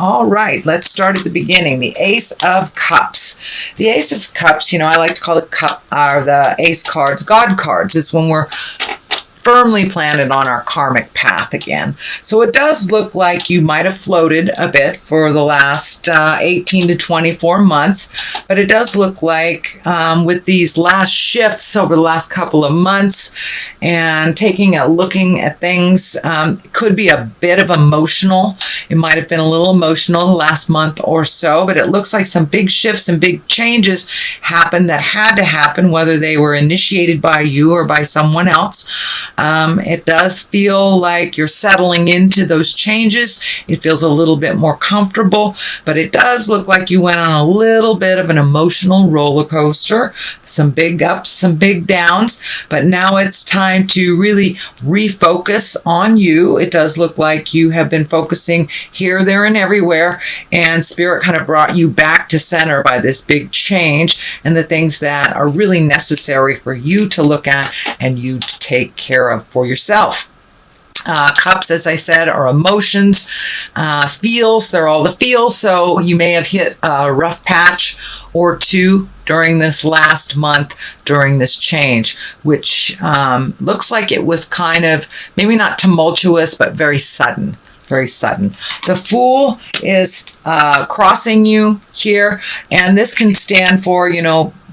All right, let's start at the beginning. The Ace of Cups. The Ace of Cups, I like to call it the Ace cards, God cards, is when we're firmly planted on our karmic path again. So it does look like you might have floated a bit for the last 18 to 24 months, but it does look like with these last shifts over the last couple of months and looking at things, it could be a bit of emotional. It might have been a little emotional the last month or so, but it looks like some big shifts and big changes happened that had to happen, whether they were initiated by you or by someone else. It does feel like you're settling into those changes. It feels a little bit more comfortable, but it does look like you went on a little bit of an emotional roller coaster, some big ups, some big downs, but now it's time to really refocus on you. It does look like you have been focusing here, there, and everywhere, and Spirit kind of brought you back to center by this big change and the things that are really necessary for you to look at and you to take care of for yourself. Cups, as I said, are emotions, feels. They're all the feels. So you may have hit a rough patch or two during this last month, during this change, which looks like it was kind of maybe not tumultuous, but very sudden. Very sudden. The Fool is crossing you here, and this can stand for,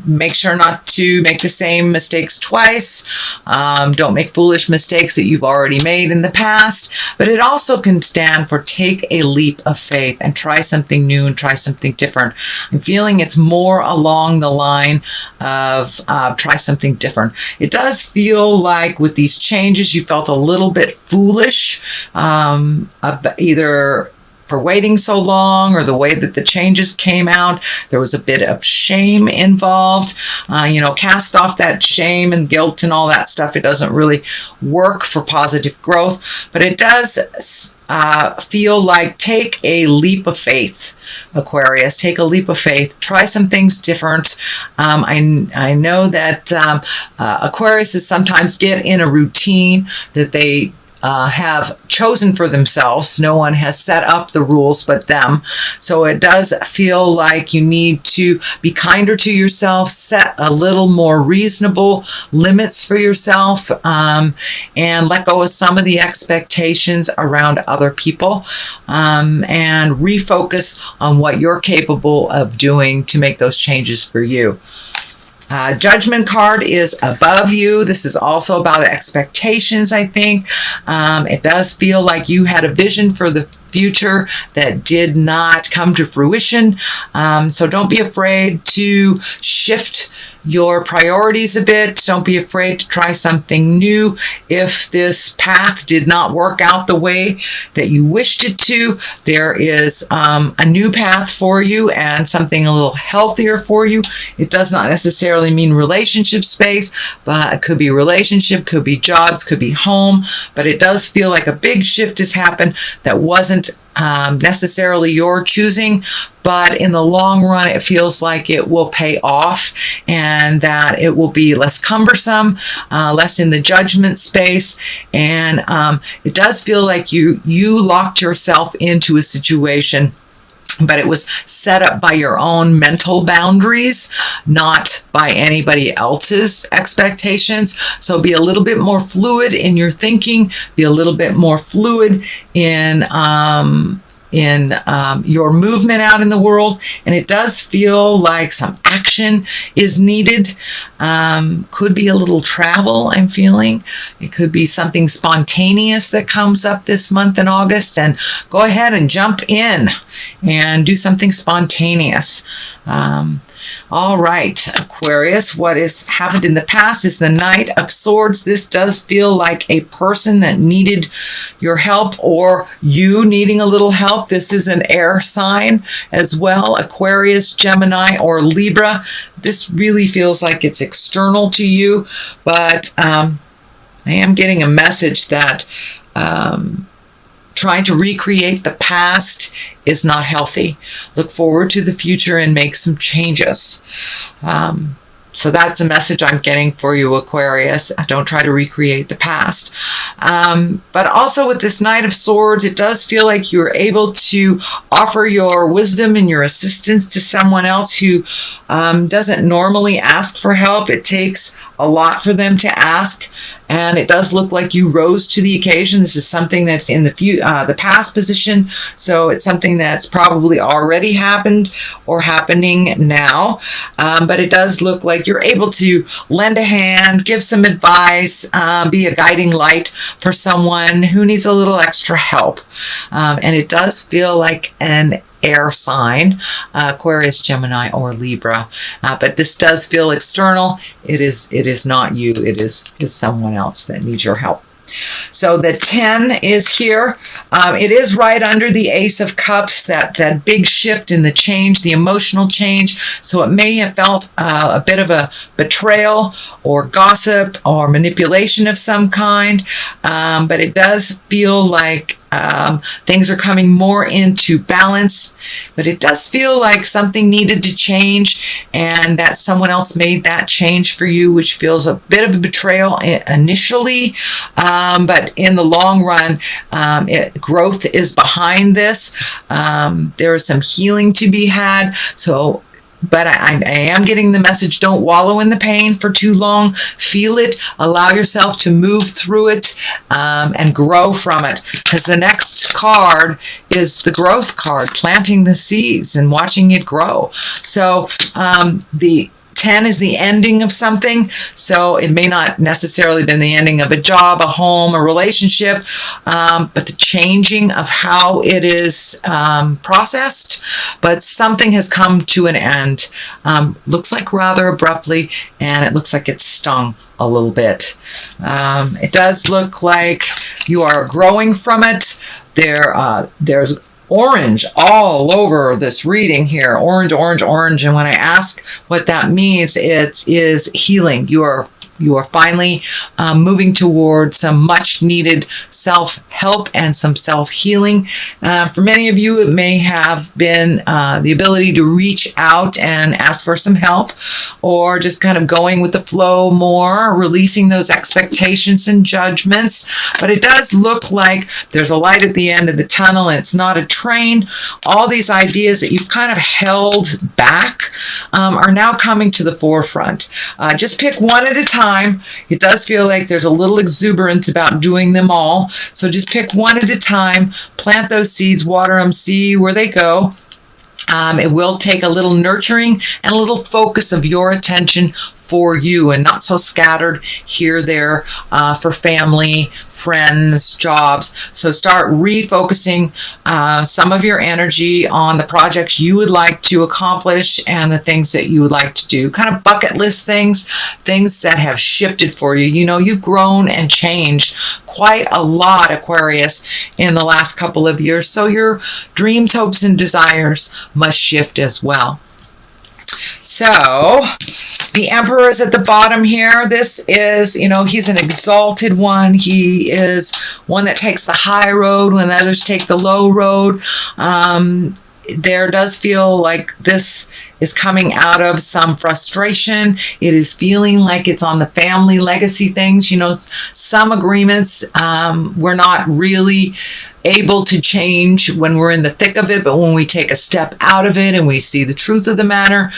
make sure not to make the same mistakes twice. Don't make foolish mistakes that you've already made in the past. But it also can stand for take a leap of faith and try something new and try something different. I'm feeling it's more along the line of try something different. It does feel like with these changes you felt a little bit foolish, either for waiting so long or the way that the changes came out. There was a bit of shame involved. Cast off that shame and guilt and all that stuff. It doesn't really work for positive growth, but it does feel like take a leap of faith, Aquarius. Take a leap of faith. Try some things different. I know that Aquariuses sometimes get in a routine that they have chosen for themselves. No one has set up the rules but them. So it does feel like you need to be kinder to yourself, set a little more reasonable limits for yourself, and let go of some of the expectations around other people, and refocus on what you're capable of doing to make those changes for you. Judgment card is above you. This is also about expectations, I think. It does feel like you had a vision for the future that did not come to fruition. So don't be afraid to shift your priorities a bit. Don't be afraid to try something new. If this path did not work out the way that you wished it to, there is a new path for you and something a little healthier for you. It does not necessarily mean relationship space, but it could be relationship, could be jobs, could be home, but it does feel like a big shift has happened that wasn't necessarily your choosing, but in the long run it feels like it will pay off and that it will be less cumbersome, less in the judgment space, and it does feel like you locked yourself into a situation, but it was set up by your own mental boundaries, not by anybody else's expectations. So be a little bit more fluid in your thinking, be a little bit more fluid in your movement out in the world. And it does feel like some action is needed. Could be a little travel, I'm feeling. It could be something spontaneous that comes up this month in August, and go ahead and jump in and do something spontaneous. All right, Aquarius, what has happened in the past is the Knight of Swords. This does feel like a person that needed your help or you needing a little help. This is an air sign as well, Aquarius, Gemini, or Libra. This really feels like it's external to you, but I am getting a message that trying to recreate the past is not healthy. Look forward to the future and make some changes. So that's a message I'm getting for you, Aquarius. Don't try to recreate the past. But also with this Knight of Swords, it does feel like you're able to offer your wisdom and your assistance to someone else who doesn't normally ask for help. It takes a lot for them to ask, and it does look like you rose to the occasion. This is something that's in the past position, so it's something that's probably already happened or happening now. But it does look like you're able to lend a hand, give some advice, be a guiding light for someone who needs a little extra help. And it does feel like an air sign, Aquarius, Gemini, or Libra. But this does feel external. It is not you. It is someone else that needs your help. So the 10 is here. It is right under the Ace of Cups, that big shift in the change, the emotional change. So it may have felt a bit of a betrayal or gossip or manipulation of some kind. But it does feel like things are coming more into balance, but it does feel like something needed to change and that someone else made that change for you, which feels a bit of a betrayal initially, but in the long run, growth is behind this. There is some healing to be had. But I am getting the message, don't wallow in the pain for too long. Feel it. Allow yourself to move through it and grow from it. Because the next card is the growth card, planting the seeds and watching it grow. So the 10 is the ending of something, so it may not necessarily been the ending of a job, a home, a relationship, but the changing of how it is processed. But something has come to an end. Looks like rather abruptly, and it looks like it's stung a little bit. It does look like you are growing from it. There's orange all over this reading here. Orange, orange, orange. And when I ask what that means, it is healing. You are finally moving towards some much needed self-help and some self-healing. For many of you, it may have been the ability to reach out and ask for some help, or just kind of going with the flow more, releasing those expectations and judgments. But it does look like there's a light at the end of the tunnel, and it's not a train. All these ideas that you've kind of held back are now coming to the forefront. Just pick one at a time. It does feel like there's a little exuberance about doing them all. So just pick one at a time, plant those seeds, water them, see where they go. It will take a little nurturing and a little focus of your attention for you, and not so scattered here, there, for family, friends, jobs. So start refocusing some of your energy on the projects you would like to accomplish and the things that you would like to do. Kind of bucket list things that have shifted for you. You know, you've grown and changed quite a lot, Aquarius, in the last couple of years. So your dreams, hopes, and desires must shift as well. So the Emperor is at the bottom here. This is, he's an exalted one. He is one that takes the high road when others take the low road. There does feel like this is coming out of some frustration. It is feeling like it's on the family legacy things. Some agreements we're not really able to change when we're in the thick of it, but when we take a step out of it and we see the truth of the matter,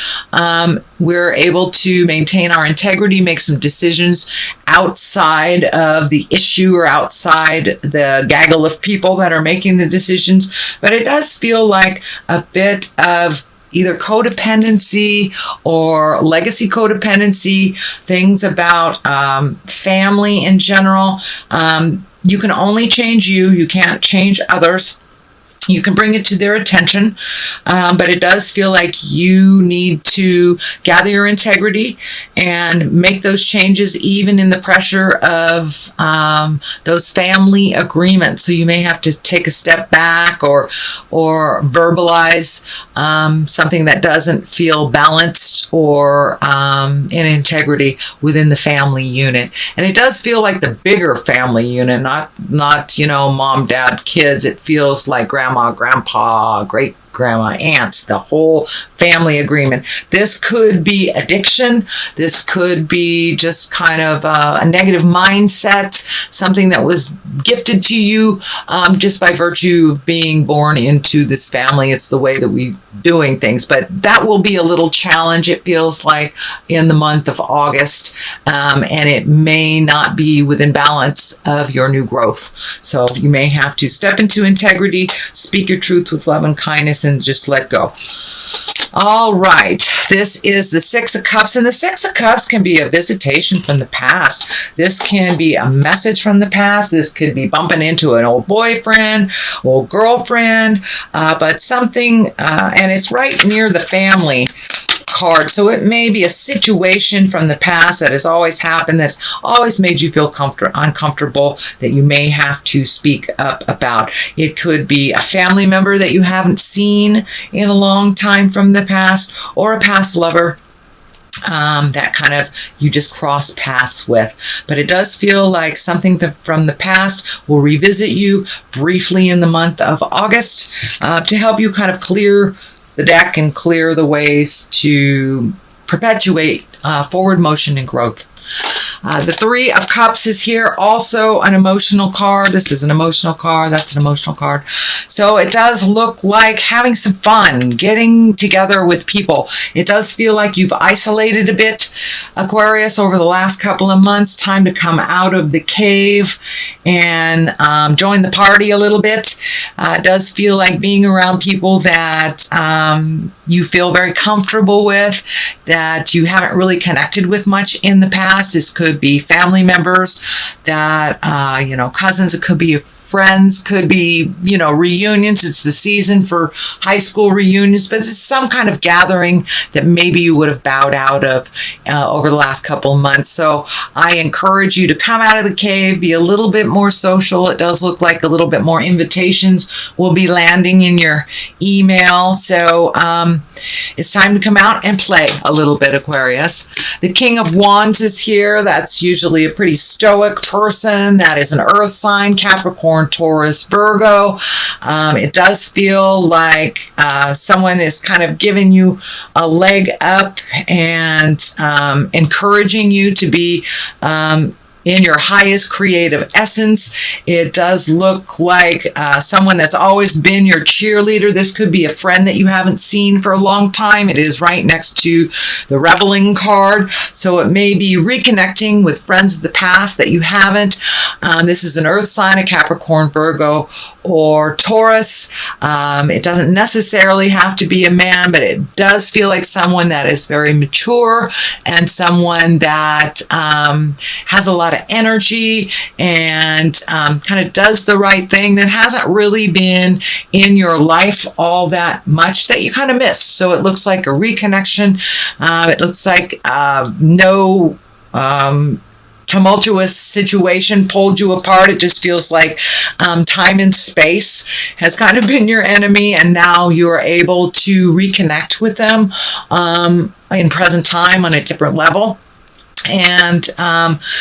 we're able to maintain our integrity, make some decisions outside of the issue or outside the gaggle of people that are making the decisions. But it does feel like a bit of either codependency or legacy codependency, things about family in general. You can only change you. You can't change others. You can bring it to their attention, but it does feel like you need to gather your integrity and make those changes even in the pressure of those family agreements. So you may have to take a step back or verbalize something that doesn't feel balanced or in integrity within the family unit. And it does feel like the bigger family unit, not mom, dad, kids. It feels like grandma, grandpa, great grandma, aunts, the whole family agreement. This could be addiction. This could be just kind of a negative mindset, something that was gifted to you just by virtue of being born into this family. It's the way that we're doing things. But that will be a little challenge, it feels like, in the month of August. And it may not be within balance of your new growth. So you may have to step into integrity, speak your truth with love and kindness, and just let go. All right, this is the Six of Cups, and the Six of Cups can be a visitation from the past. This can be a message from the past. This could be bumping into an old boyfriend, old girlfriend, but something, and it's right near the family card. So it may be a situation from the past that has always happened, that's always made you feel uncomfortable, that you may have to speak up about. It could be a family member that you haven't seen in a long time from the past, or a past lover that kind of you just cross paths with. But it does feel like something from the past will revisit you briefly in the month of August to help you kind of clear the deck and clear the ways to perpetuate forward motion and growth. The Three of Cups is here, also an emotional card. This is an emotional card. That's an emotional card. So it does look like having some fun, getting together with people. It does feel like you've isolated a bit, Aquarius, over the last couple of months. Time to come out of the cave and join the party a little bit. It does feel like being around people that you feel very comfortable with, that you haven't really connected with much in the past. This could be family members that, cousins. It could be friends, could be, reunions. It's the season for high school reunions, but it's some kind of gathering that maybe you would have bowed out of over the last couple of months. So I encourage you to come out of the cave, be a little bit more social. It does look like a little bit more invitations will be landing in your email. So it's time to come out and play a little bit, Aquarius. The King of Wands is here. That's usually a pretty stoic person. That is an earth sign, Capricorn, Taurus, Virgo. It does feel like someone is kind of giving you a leg up and encouraging you to be in your highest creative essence. It does look like someone that's always been your cheerleader. This could be a friend that you haven't seen for a long time. It is right next to the Reveling card. So it may be reconnecting with friends of the past that you haven't. This is an earth sign, a Capricorn, Virgo, or Taurus. It doesn't necessarily have to be a man, but it does feel like someone that is very mature and someone that has a lot of energy and kind of does the right thing, that hasn't really been in your life all that much, that you kind of missed. So it looks like a reconnection. It looks like no tumultuous situation pulled you apart. It just feels like time and space has kind of been your enemy, and now you are able to reconnect with them in present time on a different level. And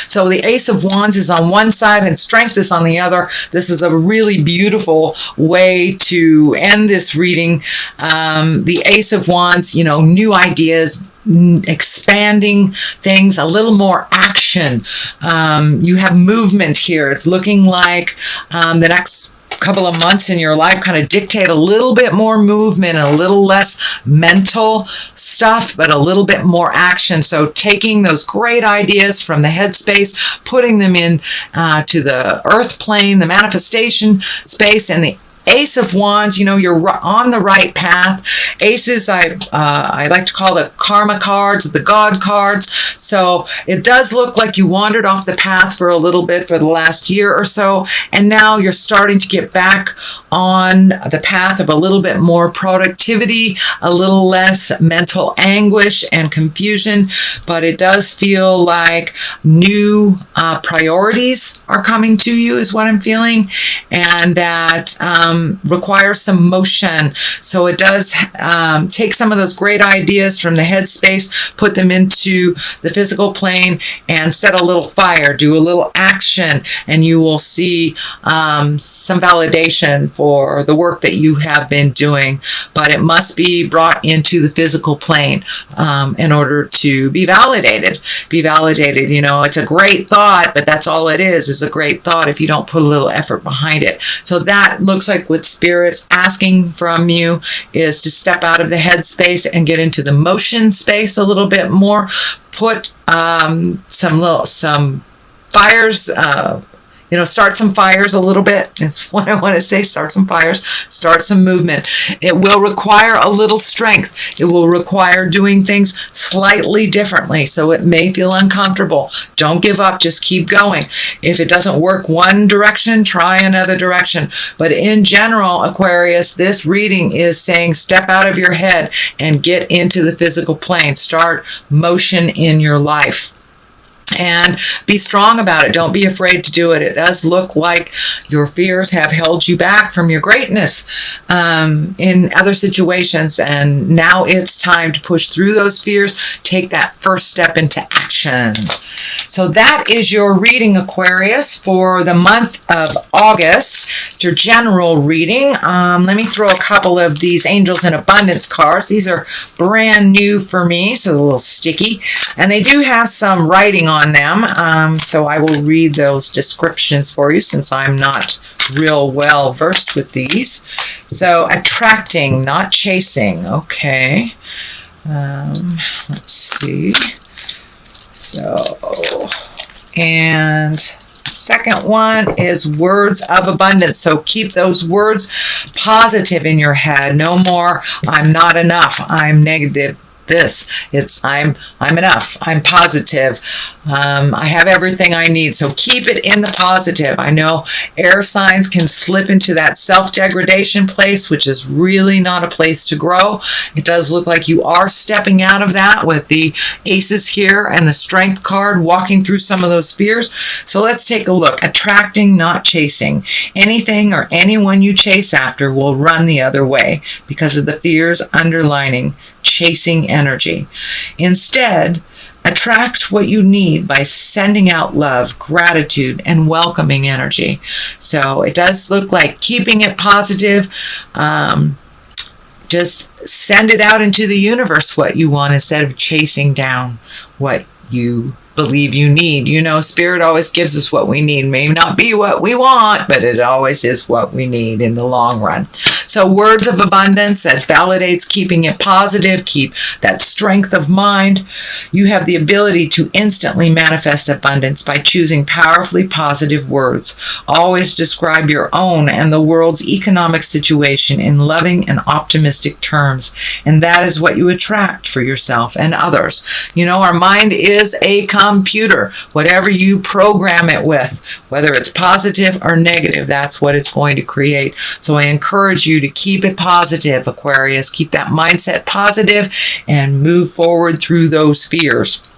so the Ace of Wands is on one side and Strength is on the other. This is a really beautiful way to end this reading. The Ace of Wands, new ideas, expanding things, a little more action. You have movement here. It's looking like the next couple of months in your life kind of dictate a little bit more movement and a little less mental stuff, but a little bit more action. So taking those great ideas from the headspace, putting them in to the earth plane, the manifestation space, and the Ace of Wands, you're on the right path. Aces, I like to call the karma cards, the God cards. So it does look like you wandered off the path for a little bit for the last year or so, and now you're starting to get back on the path of a little bit more productivity, a little less mental anguish and confusion. But it does feel like new priorities are coming to you, is what I'm feeling, and that requires some motion. So it does take some of those great ideas from the headspace, put them into the physical plane, and set a little fire, do a little action, and you will see some validation for the work that you have been doing, but it must be brought into the physical plane in order to be validated. You know, it's a great thought, but that's all it is a great thought if you don't put a little effort behind it. So that looks like what Spirit's asking from you is to step out of the head space and get into the motion space a little bit more. Put some fires, you know, start some fires a little bit is what I want to say. Start some fires, start some movement. It will require a little strength. It will require doing things slightly differently. So it may feel uncomfortable. Don't give up. Just keep going. If it doesn't work one direction, try another direction. But in general, Aquarius, this reading is saying step out of your head and get into the physical plane. Start motion in your life. And be strong about it. Don't be afraid to do it. It does look like your fears have held you back from your greatness in other situations. And now it's time to push through those fears. Take that first step into action. So that is your reading, Aquarius, for the month of August. It's your general reading. Let me throw a couple of these Angels in Abundance cards. These are brand new for me, so a little sticky. And they do have some writing on them, so I will read those descriptions for you since I'm not real well versed with these. So attracting, not chasing. Okay, let's see. So, and second one is words of abundance. So keep those words positive in your head. No more I'm not enough, I'm negative. It's I'm enough. I'm positive. I have everything I need. So keep it in the positive. I know air signs can slip into that self-degradation place, which is really not a place to grow. It does look like you are stepping out of that with the aces here and the strength card, walking through some of those fears. So let's take a look. Attracting, not chasing. Anything or anyone you chase after will run the other way because of the fears underlining chasing energy. Instead, attract what you need by sending out love, gratitude, and welcoming energy. So it does look like keeping it positive. Just send it out into the universe what you want instead of chasing down what you believe you need. You know, Spirit always gives us what we need. May not be what we want, but it always is what we need in the long run. So words of abundance, that validates keeping it positive, keep that strength of mind. You have the ability to instantly manifest abundance by choosing powerfully positive words. Always describe your own and the world's economic situation in loving and optimistic terms. And that is what you attract for yourself and others. You know, our mind is a computer. Whatever you program it with, whether it's positive or negative, that's what it's going to create. So I encourage you to keep it positive, Aquarius. Keep that mindset positive and move forward through those fears.